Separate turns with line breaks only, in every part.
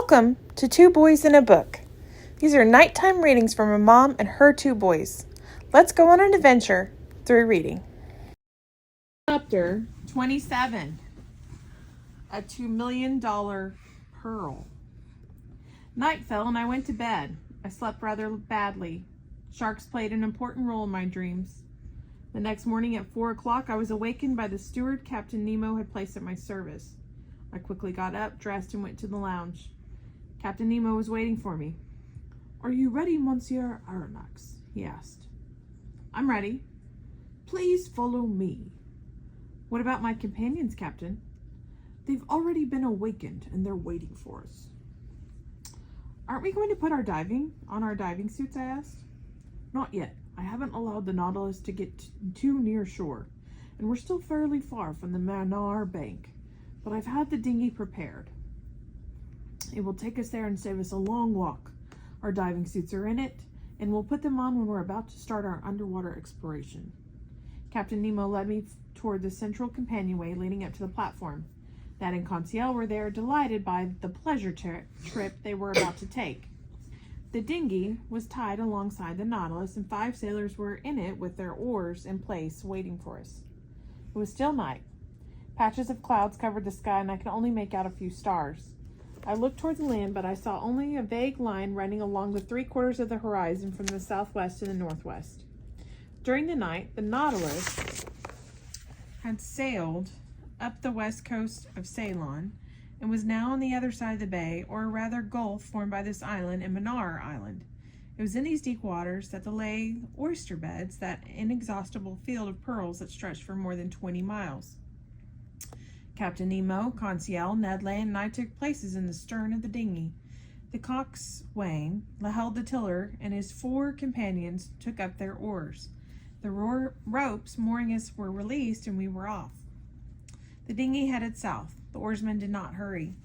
Welcome to Two Boys in a Book. These are nighttime readings from a mom and her two boys. Let's go on an adventure through reading. Chapter 27, A $2 Million Pearl. Night fell and I went to bed. I slept rather badly. Sharks played an important role in my dreams. The next morning at 4 o'clock, I was awakened by the steward Captain Nemo had placed at my service. I quickly got up, dressed, and went to the lounge. Captain Nemo was waiting for me. "Are you ready, Monsieur Aronnax?" he asked. "I'm ready." "Please follow me." "What about my companions, Captain?" "They've already been awakened, and they're waiting for us." "Aren't we going to put on our diving suits?" I asked. "Not yet. I haven't allowed the Nautilus to get too near shore, and we're still fairly far from the Manar bank, but I've had the dinghy prepared. It will take us there and save us a long walk. Our diving suits are in it, and we'll put them on when we're about to start our underwater exploration." Captain Nemo led me toward the central companionway leading up to the platform. Ned and Conseil were there, delighted by the pleasure trip they were about to take. The dinghy was tied alongside the Nautilus, and 5 sailors were in it with their oars in place, waiting for us. It was still night. Patches of clouds covered the sky, and I could only make out a few stars. I looked toward the land, but I saw only a vague line running along the 3/4 of the horizon from the southwest to the northwest. During the night, the Nautilus had sailed up the west coast of Ceylon and was now on the other side of the bay, or rather gulf, formed by this island and Manar Island. It was in these deep waters that lay oyster beds, that inexhaustible field of pearls that stretched for more than 20 miles. Captain Nemo, Conseil, Ned Land, and I took places in the stern of the dinghy. The coxswain held the tiller, and his 4 companions took up their oars. The ropes mooring us were released, and we were off. The dinghy headed south. The oarsmen did not hurry.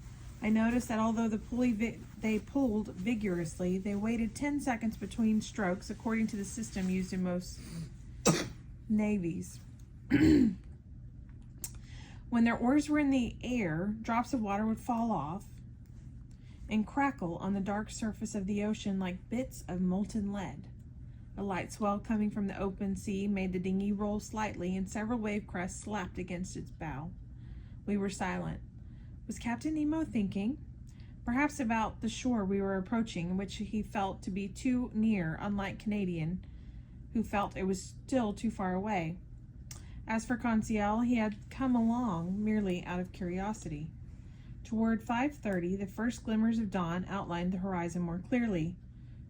I noticed that although they pulled vigorously, they waited 10 seconds between strokes, according to the system used in most navies. When their oars were in the air, drops of water would fall off and crackle on the dark surface of the ocean like bits of molten lead. A light swell coming from the open sea made the dinghy roll slightly, and several wave crests slapped against its bow. We were silent. Was Captain Nemo thinking? Perhaps about the shore we were approaching, which he felt to be too near, unlike Canadian, who felt it was still too far away. As for Conseil, he had come along merely out of curiosity. Toward 5:30, the first glimmers of dawn outlined the horizon more clearly.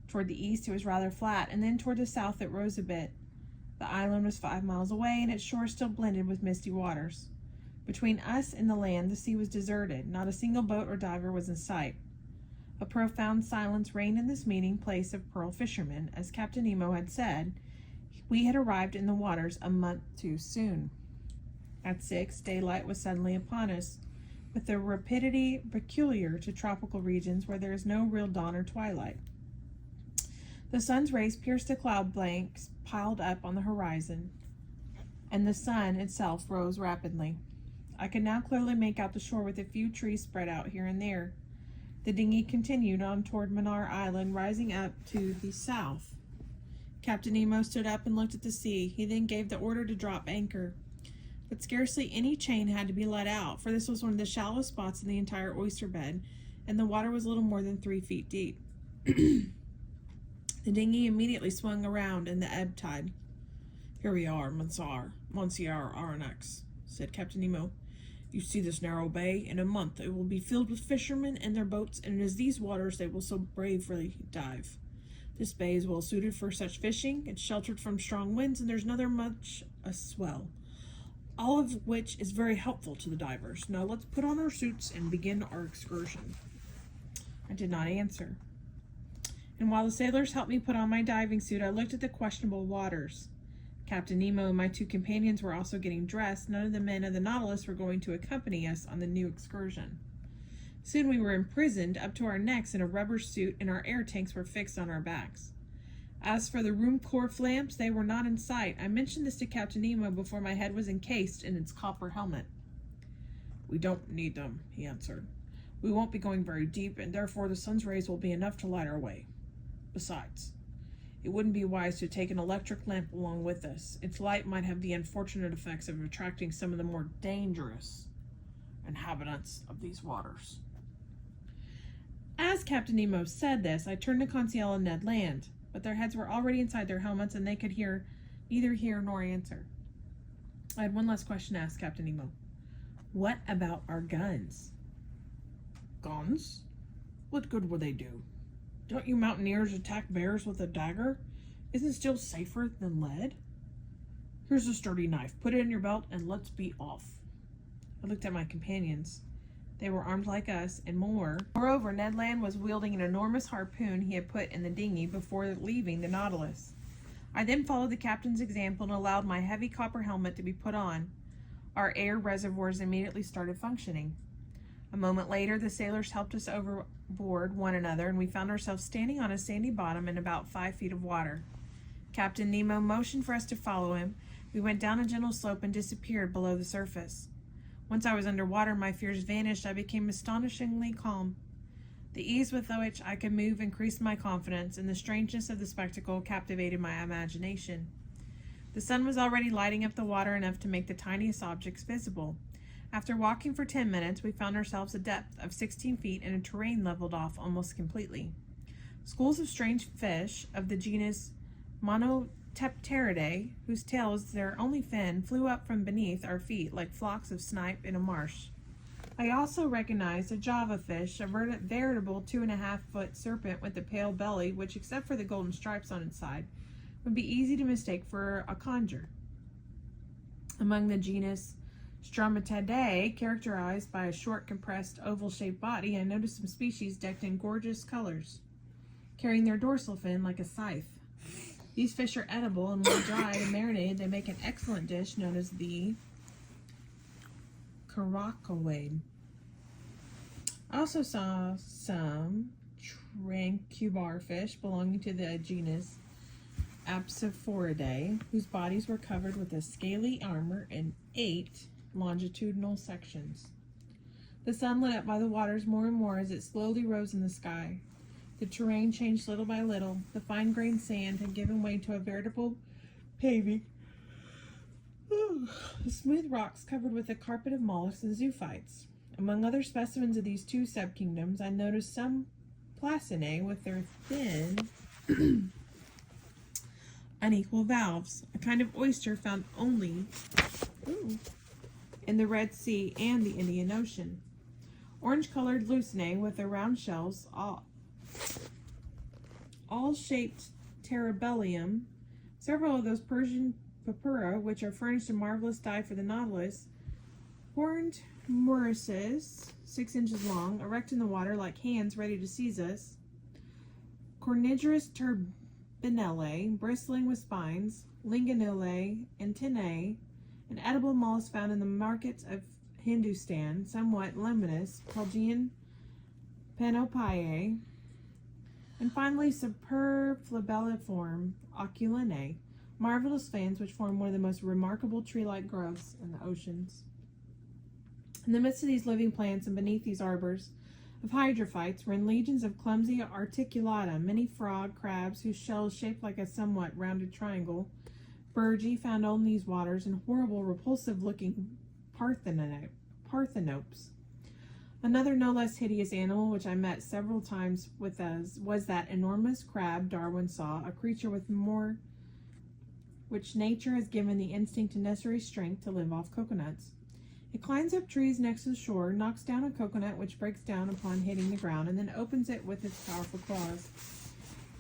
Toward the east, it was rather flat, and then toward the south it rose a bit. The island was 5 miles away, and its shore still blended with misty waters. Between us and the land, the sea was deserted. Not a single boat or diver was in sight. A profound silence reigned in this meeting place of pearl fishermen. As Captain Nemo had said, we had arrived in the waters a month too soon. At 6, daylight was suddenly upon us, with the rapidity peculiar to tropical regions where there is no real dawn or twilight. The sun's rays pierced the cloud banks piled up on the horizon, and the sun itself rose rapidly. I could now clearly make out the shore with a few trees spread out here and there. The dinghy continued on toward Manar Island, rising up to the south. Captain Nemo stood up and looked at the sea. He then gave the order to drop anchor. But scarcely any chain had to be let out, for this was one of the shallowest spots in the entire oyster bed, and the water was little more than 3 feet deep. The dinghy immediately swung around in the ebb tide. "Here we are, Monsieur Aronnax," said Captain Nemo. "You see this narrow bay? In a month it will be filled with fishermen and their boats, and it is these waters they will so bravely dive. This bay is well suited for such fishing. It's sheltered from strong winds, and there's neither much a swell, all of which is very helpful to the divers. Now let's put on our suits and begin our excursion." I did not answer, and while the sailors helped me put on my diving suit, I looked at the questionable waters. Captain Nemo and my 2 companions were also getting dressed. None of the men of the Nautilus were going to accompany us on the new excursion. Soon we were imprisoned up to our necks in a rubber suit, and our air tanks were fixed on our backs. As for the room corps lamps, they were not in sight. I mentioned this to Captain Nemo before my head was encased in its copper helmet. "We don't need them," he answered. We won't be going very deep, and therefore the sun's rays will be enough to light our way. Besides, it wouldn't be wise to take an electric lamp along with us. Its light might have the unfortunate effects of attracting some of the more dangerous inhabitants of these waters." As Captain Nemo said this, I turned to Conseil and Ned Land, but their heads were already inside their helmets and they could neither hear nor answer. I had one last question to ask Captain Nemo. "What about our guns?" "Guns? What good will they do? Don't you mountaineers attack bears with a dagger? Isn't steel safer than lead? Here's a sturdy knife. Put it in your belt and let's be off." I looked at my companions. They were armed like us, and more. Moreover, Ned Land was wielding an enormous harpoon he had put in the dinghy before leaving the Nautilus. I then followed the captain's example and allowed my heavy copper helmet to be put on. Our air reservoirs immediately started functioning. A moment later, the sailors helped us overboard one another, and we found ourselves standing on a sandy bottom in about 5 feet of water. Captain Nemo motioned for us to follow him. We went down a gentle slope and disappeared below the surface. Once I was underwater, my fears vanished. I became astonishingly calm. The ease with which I could move increased my confidence, and the strangeness of the spectacle captivated my imagination. The sun was already lighting up the water enough to make the tiniest objects visible. After walking for 10 minutes, we found ourselves at a depth of 16 feet and a terrain leveled off almost completely. Schools of strange fish of the genus Monotepteridae, whose tail is their only fin, flew up from beneath our feet like flocks of snipe in a marsh. I also recognized a Java fish, a veritable 2.5-foot serpent with a pale belly, which, except for the golden stripes on its side, would be easy to mistake for a conger. Among the genus Stromatidae, characterized by a short, compressed, oval-shaped body, I noticed some species decked in gorgeous colors, carrying their dorsal fin like a scythe. These fish are edible, and when dried and marinated, they make an excellent dish known as the caracolade. I also saw some trancubar fish belonging to the genus Apsophoridae, whose bodies were covered with a scaly armor in 8 longitudinal sections. The sun lit up by the waters more and more as it slowly rose in the sky. The terrain changed little by little. The fine-grained sand had given way to a veritable paving. The smooth rocks covered with a carpet of mollusks and zoophytes. Among other specimens of these two subkingdoms, I noticed some placinae with their thin, unequal valves, a kind of oyster found only in the Red Sea and the Indian Ocean. Orange-colored lucinae with their round shells, all-shaped Terabellium, several of those Persian papura, which are furnished a marvelous dye for the Nautilus, horned murices, 6 inches long, erect in the water like hands ready to seize us, cornigerous turbinellae, bristling with spines, lingonulae, antennae, an edible mollusk found in the markets of Hindustan, somewhat luminous, Pelgean Panopiae, and finally superb flabelliform Oculinae, marvelous fans which form one of the most remarkable tree-like growths in the oceans. In the midst of these living plants and beneath these arbors of hydrophytes ran legions of clumsy articulata, many frog crabs whose shells shaped like a somewhat rounded triangle, burgee found only in these waters, and horrible, repulsive-looking parthenopes. Another no less hideous animal which I met several times with us was that enormous crab Darwin saw, a creature which nature has given the instinct and necessary strength to live off coconuts. It climbs up trees next to the shore, knocks down a coconut which breaks down upon hitting the ground, and then opens it with its powerful claws.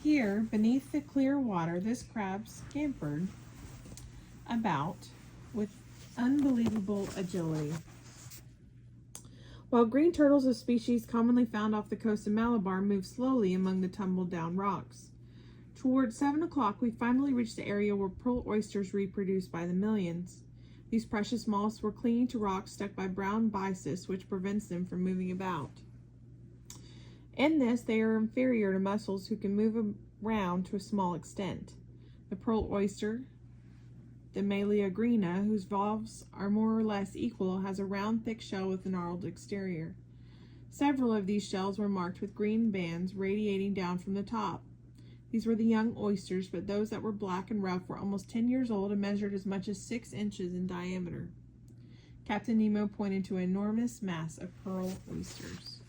Here, beneath the clear water, this crab scampered about with unbelievable agility, while green turtles of species commonly found off the coast of Malabar moved slowly among the tumbled down rocks. Toward 7 o'clock, we finally reached the area where pearl oysters reproduce by the millions. These precious mollusks were clinging to rocks stuck by brown byssus, which prevents them from moving about. In this, they are inferior to mussels, who can move around to a small extent. The pearl oyster, the Meleagrina, whose valves are more or less equal, has a round, thick shell with a gnarled exterior. Several of these shells were marked with green bands radiating down from the top. These were the young oysters, but those that were black and rough were almost 10 years old and measured as much as 6 inches in diameter. Captain Nemo pointed to an enormous mass of pearl oysters.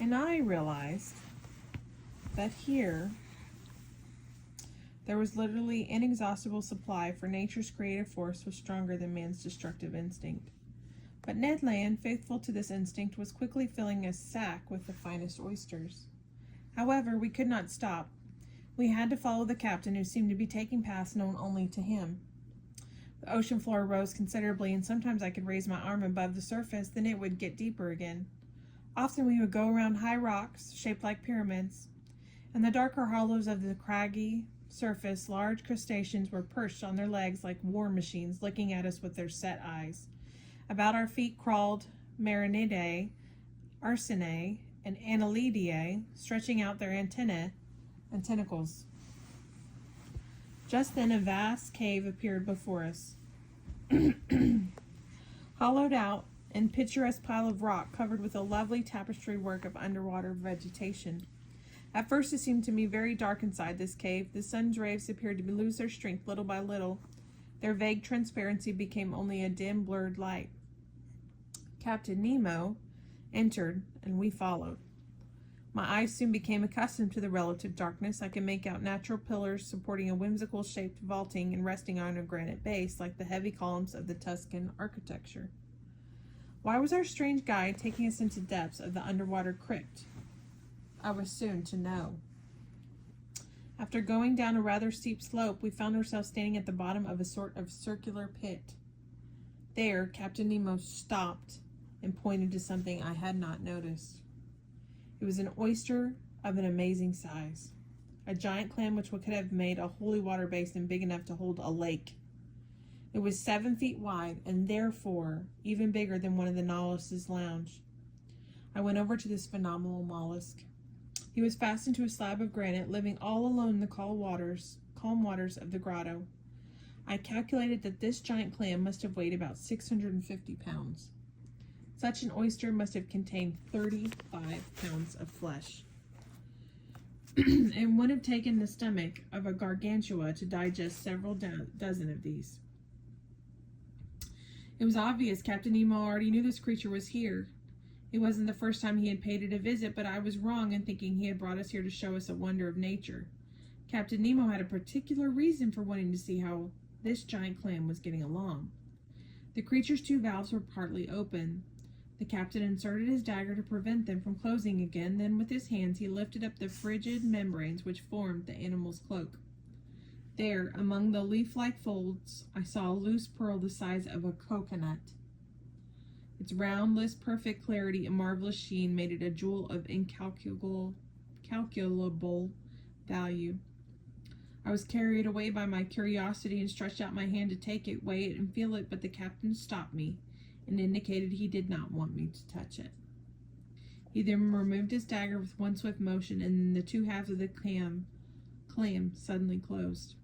And I realized that here there was literally inexhaustible supply, for nature's creative force was stronger than man's destructive instinct. But Ned Land, faithful to this instinct, was quickly filling his sack with the finest oysters. However, we could not stop. We had to follow the captain, who seemed to be taking paths known only to him. The ocean floor rose considerably, and sometimes I could raise my arm above the surface, then it would get deeper again. Often we would go around high rocks, shaped like pyramids. In the darker hollows of the craggy surface, large crustaceans were perched on their legs like war machines, looking at us with their set eyes. About our feet crawled Marinidae, Arsinae, and Annelidae, stretching out their antennae and tentacles. Just then a vast cave appeared before us. Hollowed out and picturesque pile of rock covered with a lovely tapestry work of underwater vegetation. At first it seemed to me very dark inside this cave. The sun's rays appeared to lose their strength little by little. Their vague transparency became only a dim, blurred light. Captain Nemo entered, and we followed. My eyes soon became accustomed to the relative darkness. I could make out natural pillars supporting a whimsical shaped vaulting and resting on a granite base like the heavy columns of the Tuscan architecture. Why was our strange guide taking us into depths of the underwater crypt? I was soon to know. After going down a rather steep slope, we found ourselves standing at the bottom of a sort of circular pit. There, Captain Nemo stopped and pointed to something I had not noticed. It was an oyster of an amazing size, a giant clam which could have made a holy water basin big enough to hold a lake. It was 7 feet wide and therefore even bigger than one of the Nautilus's lounge. I went over to this phenomenal mollusk. He was fastened to a slab of granite, living all alone in the calm waters of the grotto. I calculated that this giant clam must have weighed about 650 pounds. Such an oyster must have contained 35 pounds of flesh. It would have taken the stomach of a gargantua to digest several dozen of these. It was obvious Captain Nemo already knew this creature was here. It wasn't the first time he had paid it a visit, but I was wrong in thinking he had brought us here to show us a wonder of nature. Captain Nemo had a particular reason for wanting to see how this giant clam was getting along. The creature's 2 valves were partly open. The captain inserted his dagger to prevent them from closing again. Then with his hands he lifted up the frigid membranes which formed the animal's cloak. There, among the leaf-like folds, I saw a loose pearl the size of a coconut. Its roundless, perfect clarity and marvelous sheen made it a jewel of incalculable value. I was carried away by my curiosity and stretched out my hand to take it, weigh it, and feel it, but the captain stopped me and indicated he did not want me to touch it. He then removed his dagger with one swift motion, and the 2 halves of the clam suddenly closed.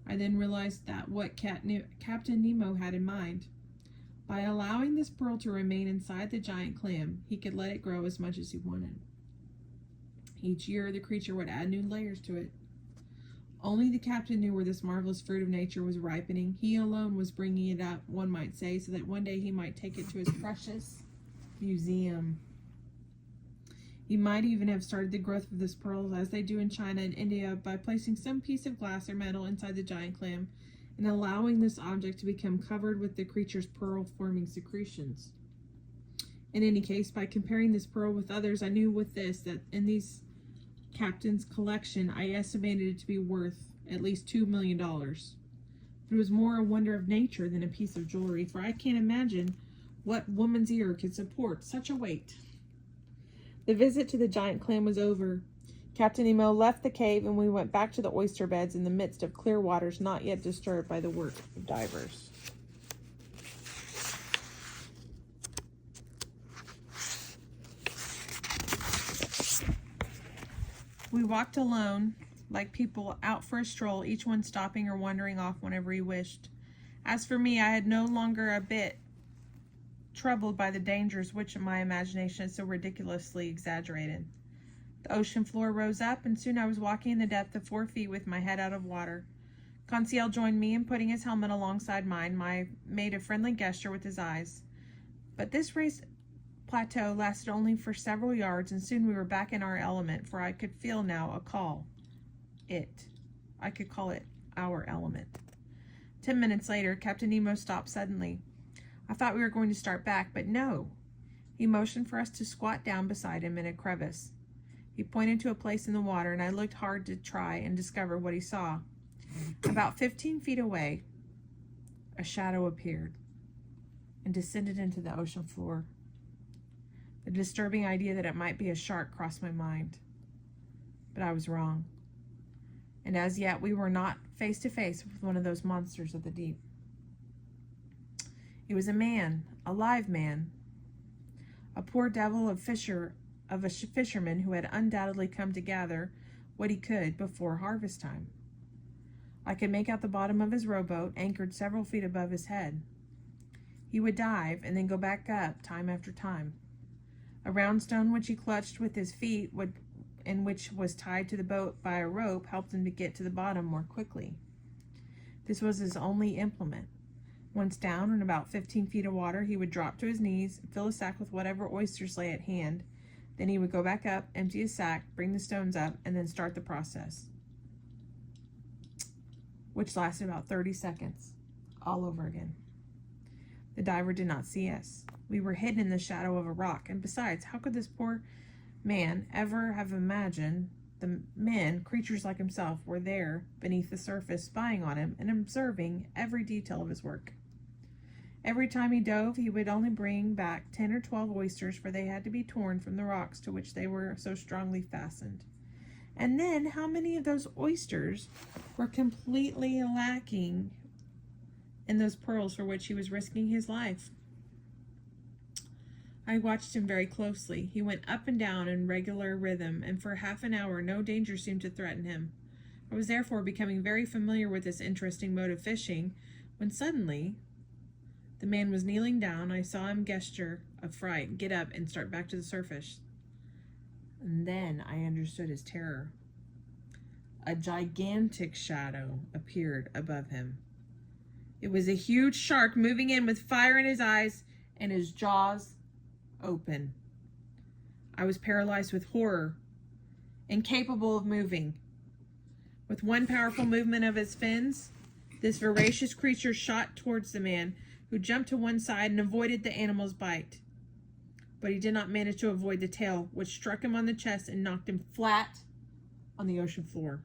I then realized that what Captain Nemo had in mind. By allowing this pearl to remain inside the giant clam, he could let it grow as much as he wanted. Each year, the creature would add new layers to it. Only the captain knew where this marvelous fruit of nature was ripening. He alone was bringing it up, one might say, so that one day he might take it to his precious museum. He might even have started the growth of this pearl, as they do in China and India, by placing some piece of glass or metal inside the giant clam and allowing this object to become covered with the creature's pearl-forming secretions. In any case, by comparing this pearl with others, I knew with this that in these captain's collection, I estimated it to be worth at least $2 million. But it was more a wonder of nature than a piece of jewelry, for I can't imagine what woman's ear could support such a weight. The visit to the giant clam was over. Captain Nemo left the cave, and we went back to the oyster beds in the midst of clear waters not yet disturbed by the work of divers. We walked alone, like people out for a stroll, each one stopping or wandering off whenever he wished. As for me, I had no longer a bit troubled by the dangers which my imagination had so ridiculously exaggerated. The ocean floor rose up, and soon I was walking in the depth of 4 feet with my head out of water. Conseil joined me, and putting his helmet alongside mine, made a friendly gesture with his eyes. But this raised plateau lasted only for several yards, and soon we were back in our element, for I could feel now a call. I could call it our element. 10 minutes later, Captain Nemo stopped suddenly. I thought we were going to start back, but no. He motioned for us to squat down beside him in a crevice. He pointed to a place in the water, and I looked hard to try and discover what he saw. About 15 feet away, a shadow appeared and descended into the ocean floor. The disturbing idea that it might be a shark crossed my mind. But I was wrong. And as yet, we were not face to face with one of those monsters of the deep. It was a man, a live man, a poor devil of a fisherman who had undoubtedly come to gather what he could before harvest time. I could make out the bottom of his rowboat, anchored several feet above his head. He would dive and then go back up time after time. A round stone which he clutched with his feet and which was tied to the boat by a rope helped him to get to the bottom more quickly. This was his only implement. Once down in about 15 feet of water, he would drop to his knees, fill his sack with whatever oysters lay at hand. Then he would go back up, empty his sack, bring the stones up, and then start the process, which lasted about 30 seconds, all over again. The diver did not see us. We were hidden in the shadow of a rock, and besides, how could this poor man ever have imagined the men, creatures like himself, were there beneath the surface, spying on him and observing every detail of his work? Every time he dove, he would only bring back 10 or 12 oysters, for they had to be torn from the rocks to which they were so strongly fastened. And then, how many of those oysters were completely lacking in those pearls for which he was risking his life? I watched him very closely. He went up and down in regular rhythm, and for half an hour no danger seemed to threaten him. I was therefore becoming very familiar with this interesting mode of fishing, when suddenly the man was kneeling down. I saw him gesture of fright, get up, and start back to the surface. And then I understood his terror. A gigantic shadow appeared above him. It was a huge shark moving in with fire in his eyes and his jaws open. I was paralyzed with horror, incapable of moving. With one powerful movement of his fins, this voracious creature shot towards the man, who jumped to one side and avoided the animal's bite. But he did not manage to avoid the tail, which struck him on the chest and knocked him flat on the ocean floor.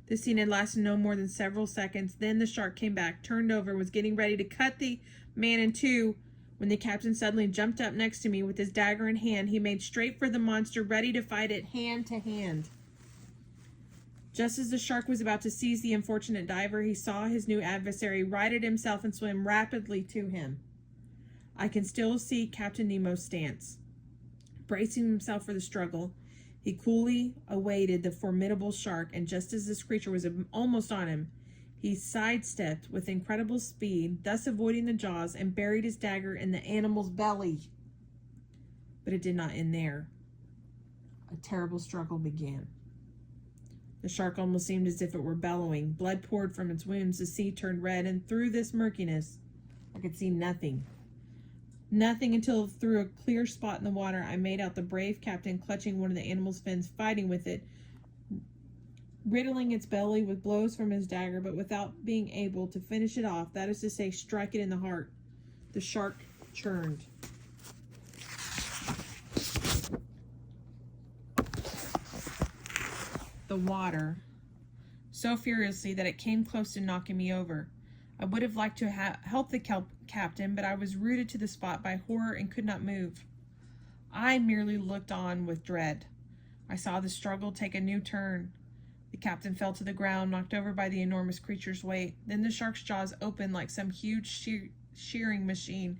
This scene had lasted no more than several seconds. Then the shark came back, turned over, was getting ready to cut the man in two, when the captain suddenly jumped up next to me with his dagger in hand. He made straight for the monster, ready to fight it hand to hand. Just as the shark was about to seize the unfortunate diver, he saw his new adversary righted himself and swim rapidly to him. I can still see Captain Nemo's stance. Bracing himself for the struggle, he coolly awaited the formidable shark, and just as this creature was almost on him, he sidestepped with incredible speed, thus avoiding the jaws, and buried his dagger in the animal's belly. But it did not end there. A terrible struggle began. The shark almost seemed as if it were bellowing. Blood poured from its wounds. The sea turned red, and through this murkiness, I could see nothing. Nothing until through a clear spot in the water, I made out the brave captain clutching one of the animal's fins, fighting with it, riddling its belly with blows from his dagger, but without being able to finish it off, that is to say, strike it in the heart. The shark churned. The water so furiously that it came close to knocking me over. I would have liked to help the captain, but I was rooted to the spot by horror and could not move. I merely looked on with dread. I saw the struggle take a new turn. The captain fell to the ground, knocked over by the enormous creature's weight. Then the shark's jaws opened like some huge shearing machine,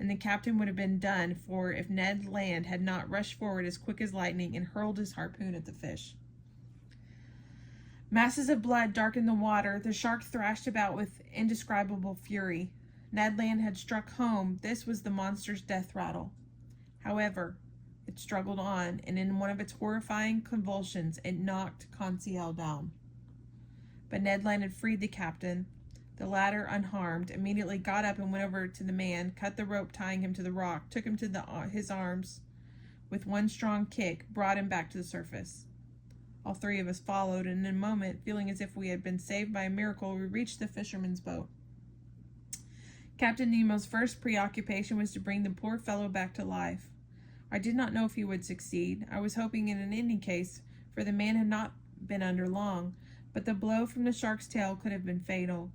and the captain would have been done for if Ned Land had not rushed forward as quick as lightning and hurled his harpoon at the fish. Masses of blood darkened the water. The shark thrashed about with indescribable fury. Ned Land had struck home. This was the monster's death rattle. However, it struggled on, and in one of its horrifying convulsions, it knocked Conseil down. But Ned Land had freed the captain. The latter, unharmed, immediately got up and went over to the man, cut the rope tying him to the rock, took him to his arms. With one strong kick, brought him back to the surface. All three of us followed, and in a moment, feeling as if we had been saved by a miracle, we reached the fisherman's boat. Captain Nemo's first preoccupation was to bring the poor fellow back to life. I did not know if he would succeed. I was hoping in any case, for the man had not been under long, but the blow from the shark's tail could have been fatal.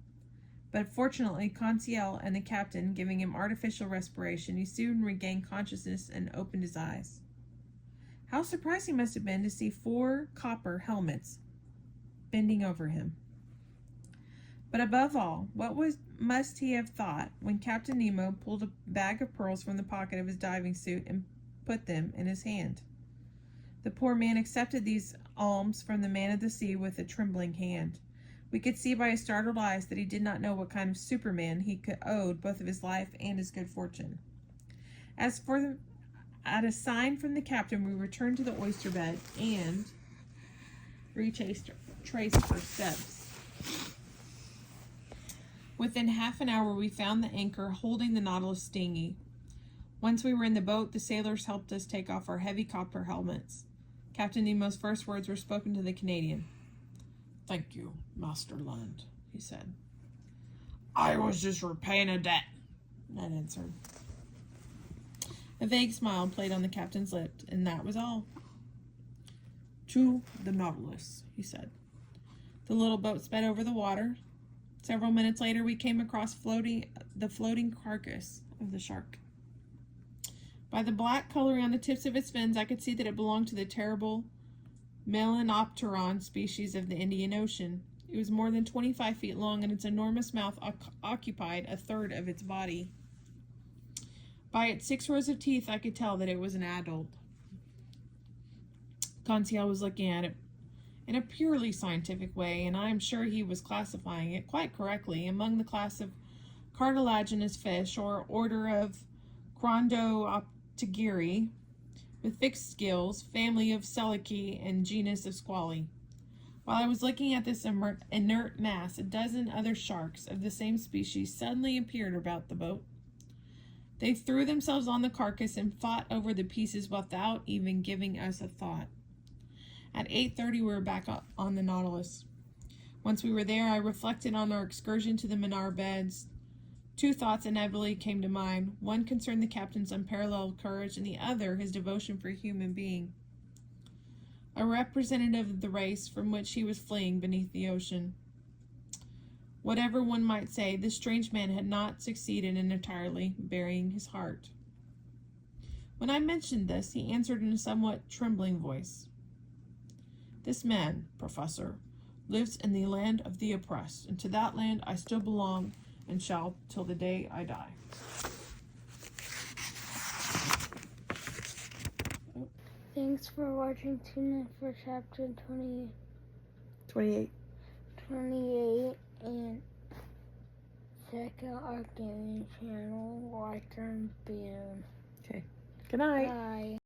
But fortunately, Conseil and the captain, giving him artificial respiration, he soon regained consciousness and opened his eyes. How surprised he must have been to see 4 copper helmets bending over him. But above all, must he have thought when Captain Nemo pulled a bag of pearls from the pocket of his diving suit and put them in his hand? The poor man accepted these alms from the man of the sea with a trembling hand. We could see by his startled eyes that he did not know what kind of Superman he owed both of his life and his good fortune. At a sign from the captain, we returned to the oyster bed and traced our steps. Within half an hour, we found the anchor holding the Nautilus dinghy. Once we were in the boat, the sailors helped us take off our heavy copper helmets. Captain Nemo's first words were spoken to the Canadian. "Thank you, Master Land," he said. "I was just repaying a debt," Ned answered. A vague smile played on the captain's lips, and that was all. "To the Nautilus," he said. The little boat sped over the water. Several minutes later, we came across the floating carcass of the shark. By the black coloring on the tips of its fins, I could see that it belonged to the terrible Melanopteron species of the Indian Ocean. It was more than 25 feet long, and its enormous mouth occupied a third of its body. By its 6 rows of teeth, I could tell that it was an adult. Conseil was looking at it in a purely scientific way, and I am sure he was classifying it quite correctly among the class of cartilaginous fish, or order of Chronodopterygidae, with fixed scales, family of Selaci, and genus of Squali. While I was looking at this inert mass, a dozen other sharks of the same species suddenly appeared about the boat. They threw themselves on the carcass and fought over the pieces without even giving us a thought. At 8:30, we were back on the Nautilus. Once we were there, I reflected on our excursion to the Minar beds. 2 thoughts inevitably came to mind. One concerned the captain's unparalleled courage, and the other his devotion for a human being, a representative of the race from which he was fleeing beneath the ocean. Whatever one might say, this strange man had not succeeded in entirely burying his heart. When I mentioned this, he answered in a somewhat trembling voice. "This man, Professor, lives in the land of the oppressed, and to that land I still belong and shall till the day I die."
Thanks for watching. Tune in for chapter
28.
28 and check out our gaming channel, Watch and Boom.
Okay. Good night.
Bye.